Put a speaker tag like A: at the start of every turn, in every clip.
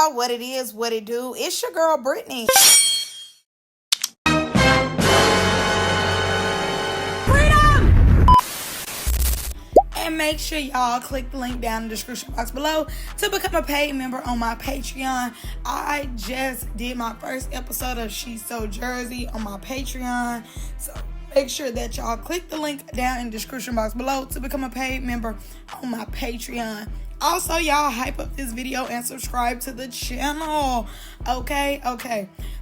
A: y'all, what it is, what it do. It's your girl Brittany. Freedom! And make sure y'all click the link down in the description box below to become a paid member on my Patreon. I just did my first episode of She's So Jersey on my Patreon, so make sure that y'all click the link down in the description box below to become a paid member on my Patreon. Also, y'all hype up this video and subscribe to the channel. Okay.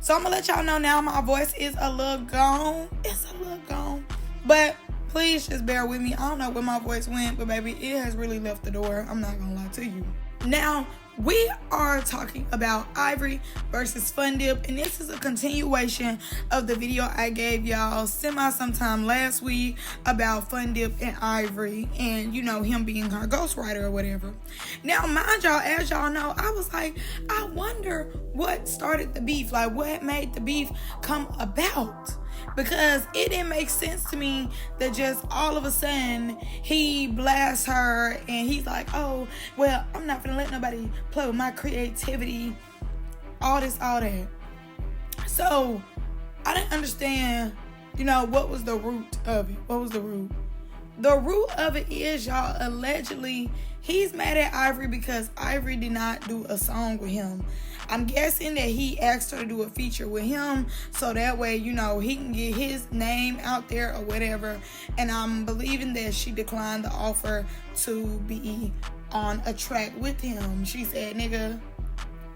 A: So I'm gonna let y'all know now my voice is a little gone. It's a little gone. But please just bear with me. I don't know where my voice went, but baby, it has really left the door. I'm not gonna lie to you. Now, we are talking about Ivory versus Fundrip, and this is a continuation of the video I gave y'all sometime last week about Fundrip and Ivory and, you know, him being her ghostwriter or whatever. Now, mind y'all, as y'all know, I was like, I wonder what started the beef, like what made the beef come about. Because it didn't make sense to me that just all of a sudden he blasts her and he's like, oh, well, I'm not gonna let nobody play with my creativity, all this, all that. So I didn't understand, you know, what was the root of it? What was the root? The root of it is, y'all, allegedly he's mad at Ivory because Ivory did not do a song with him. I'm guessing that he asked her to do a feature with him so that way, you know, he can get his name out there or whatever. And I'm believing that she declined the offer to be on a track with him. She said, nigga,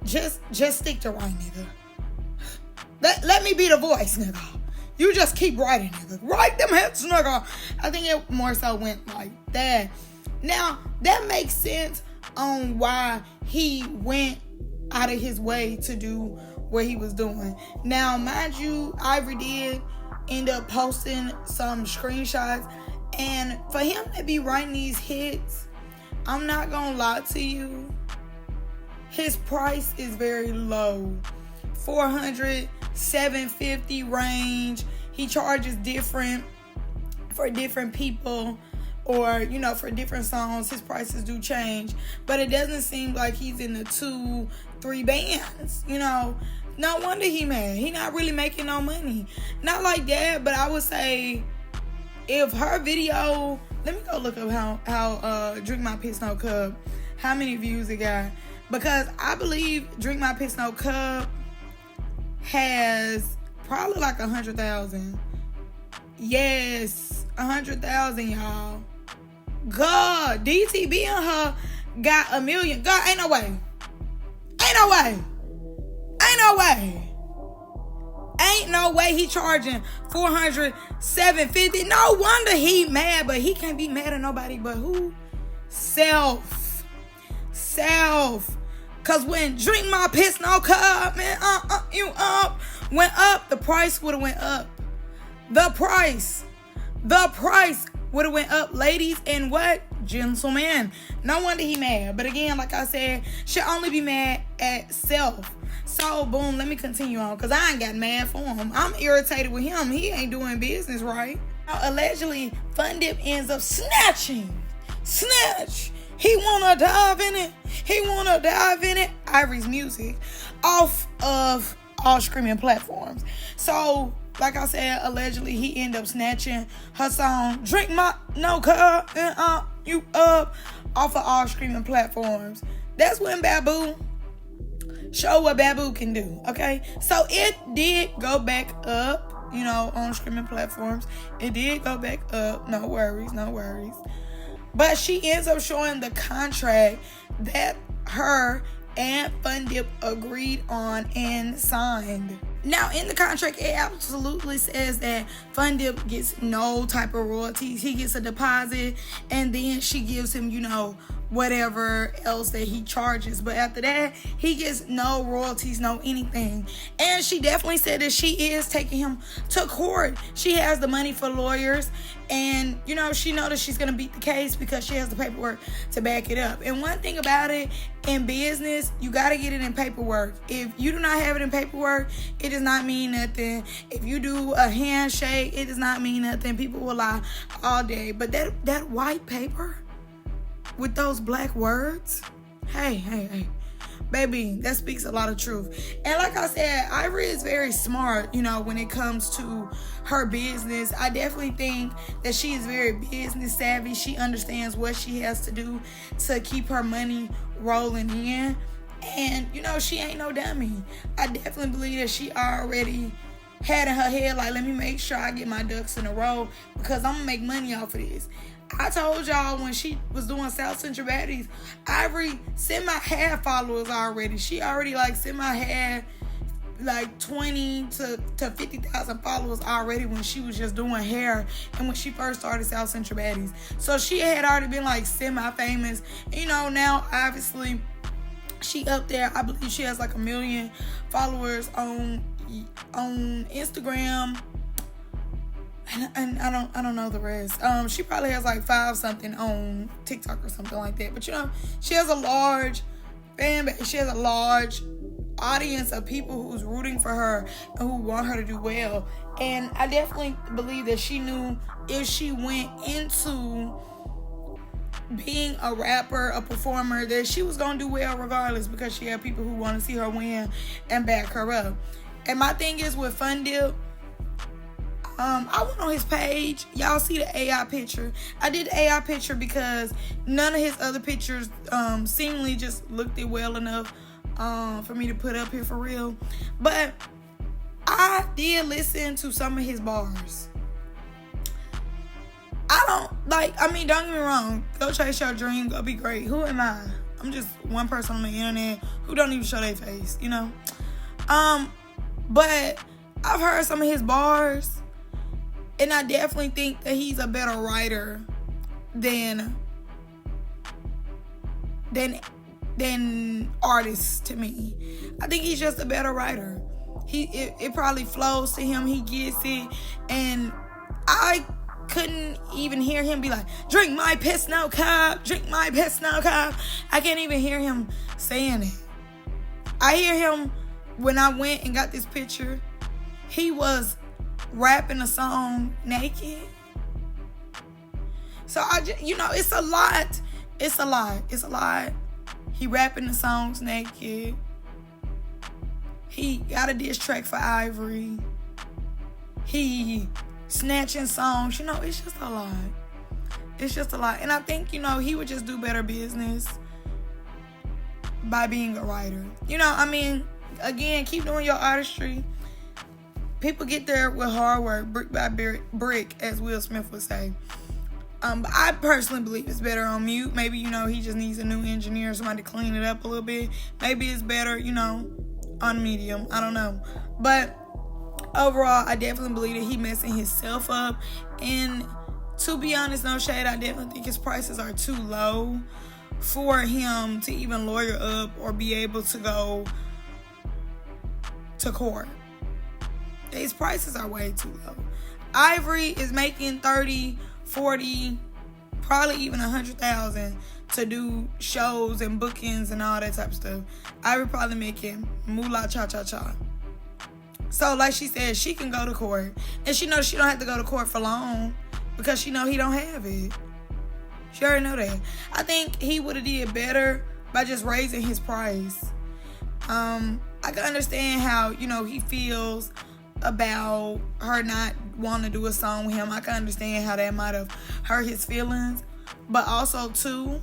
A: just stick to writing, nigga. Let me be the voice, nigga. You just keep writing, nigga. Write them hits, nigga. I think it more so went like that. Now, that makes sense on why he went out of his way to do what he was doing. Now, mind you, Ivory did end up posting some screenshots, and for him to be writing these hits, I'm not gonna lie to you, his price is very low. $400, $750 range. He charges different for different people, or, you know, for different songs, his prices do change. But it doesn't seem like he's in the 2-3 bands, you know. No wonder he mad. He not really making no money. Not like that, but I would say if her video, let me go look up how Drink My Piss No Cup, how many views it got. Because I believe Drink My Piss No Cup has probably like 100,000. Yes, 100,000, y'all. God, DTB and her got 1 million. God, ain't no way. Ain't no way. Ain't no way. Ain't no way he charging $400, $750. No wonder he mad, but he can't be mad at nobody but who? Self. Cause when Drink My Piss No Cup, man, went up, the price would have went up. The price would have went up, ladies and what? Gentlemen. No wonder he mad. But again, like I said, should only be mad at self. So, boom, let me continue on, because I ain't got mad for him. I'm irritated with him. He ain't doing business right. Now, allegedly, Fundrip ends up snatching. He wanna dive in it. Ivory's music off of all streaming platforms. So, like I said, allegedly he ended up snatching her song Drink My No Cup and You Up off of all streaming platforms. That's when Babu show what Babu can do, okay? So it did go back up, you know, on streaming platforms. It did go back up. No worries. But she ends up showing the contract that her and Fundrip agreed on and signed. Now, in the contract, it absolutely says that Fundrip gets no type of royalties. He gets a deposit, and then she gives him, you know, whatever else that he charges. But after that, he gets no royalties, no anything. And she definitely said that she is taking him to court. She has the money for lawyers, and, you know, she knows that she's going to beat the case because she has the paperwork to back it up. And one thing about it, in business, you got to get it in paperwork. If you do not have it in paperwork, it does not mean nothing. If you do a handshake, it does not mean nothing. People will lie all day. But that white paper with those black words, hey, baby, that speaks a lot of truth. And like I said, Ivory is very smart, when it comes to her business. I definitely think that she is very business savvy. She understands what she has to do to keep her money rolling in. And, she ain't no dummy. I definitely believe that she already had in her head, like, let me make sure I get my ducks in a row because I'm going to make money off of this. I told y'all when she was doing South Central Baddies, Ivory had followers already. She already, had 20 to 50,000 followers already when she was just doing hair and when she first started South Central Baddies. So she had already been, semi-famous. Now, obviously, she up there. I believe she has 1 million followers on Instagram, and I don't know the rest. She probably has 5 something on TikTok or something like that. But she has a large fan base. She has a large audience of people who's rooting for her and who want her to do well. And I definitely believe that she knew if she went into being a rapper, a performer, that she was gonna do well regardless, because she had people who want to see her win and back her up. And my thing is with Fundrip, I went on his page. Y'all see the AI picture. I did the AI picture because none of his other pictures seemingly just looked it well enough for me to put up here for real. But I did listen to some of his bars. Don't get me wrong. Go chase your dream. Go be great. Who am I? I'm just one person on the internet who don't even show their face, But I've heard some of his bars, and I definitely think that he's a better writer than artist to me. I think he's just a better writer. It probably flows to him. He gets it, and I couldn't even hear him be like, drink my piss now, cop. Drink my piss now, cop. I can't even hear him saying it. I hear him when I went and got this picture. He was rapping a song naked. So it's a lot. It's a lot. He rapping the songs naked. He got a diss track for Ivory. He snatching songs. It's just a lot. It's just a lot. And I think, he would just do better business by being a writer. Again, keep doing your artistry. People get there with hard work, brick by brick, as Will Smith would say. But I personally believe it's better on mute. Maybe, he just needs a new engineer, somebody to clean it up a little bit. Maybe it's better, on medium. I don't know. But overall, I definitely believe that he messing himself up. And to be honest, no shade, I definitely think his prices are too low for him to even lawyer up or be able to go to court. His prices are way too low. Ivory is making 30, 40, probably even 100,000 to do shows and bookings and all that type of stuff. Ivory probably making moolah cha cha cha. So like she said, she can go to court, and she knows she don't have to go to court for long because she know he don't have it. She already know that. I think he would have did better by just raising his price. I can understand how, he feels about her not wanting to do a song with him. I can understand how that might have hurt his feelings. But also, too,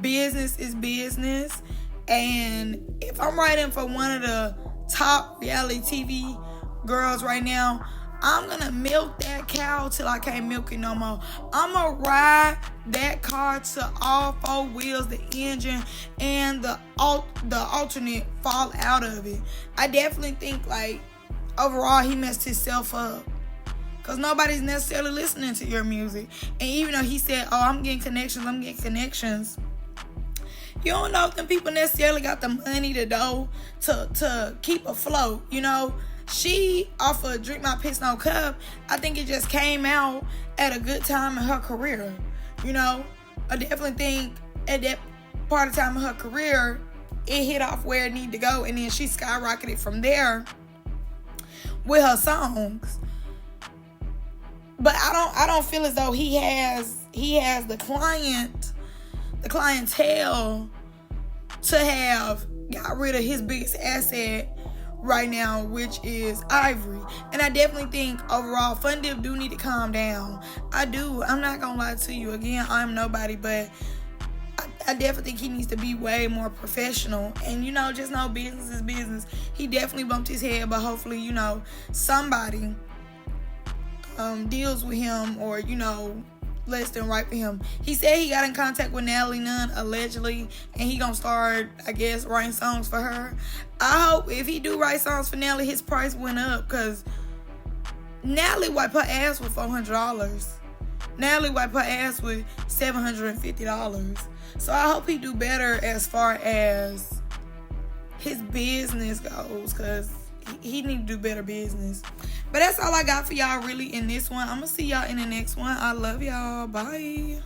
A: business is business. And if I'm writing for one of the top reality TV girls right now, I'm going to milk that cow till I can't milk it no more. I'm going to ride that car till all 4 wheels, the engine, and the alternate fall out of it. I definitely think, overall, he messed himself up. Because nobody's necessarily listening to your music. And even though he said, I'm getting connections. You don't know if them people necessarily got the money to keep afloat, She, off of Drink My Piss No Cup, I think it just came out at a good time in her career. I definitely think at that part of time in her career, it hit off where it needed to go, and then she skyrocketed from there with her songs. But I don't feel as though he has the clientele to have got rid of his biggest asset right now, which is Ivory. And I definitely think overall Fundrip do need to calm down. I do. I'm not gonna lie to you. Again, I'm nobody, but I definitely think he needs to be way more professional. And, just know business is business. He definitely bumped his head, but hopefully, somebody deals with him or, less than right for him. He said he got in contact with Natalie Nunn, allegedly, and he gonna start, I guess, writing songs for her. I hope if he do write songs for Natalie, his price went up, because Natalie wiped her ass with $400. Natalie wiped her ass with $750. So I hope he do better as far as his business goes, because he need to do better business. But that's all I got for y'all really in this one. I'm going to see y'all in the next one. I love y'all. Bye.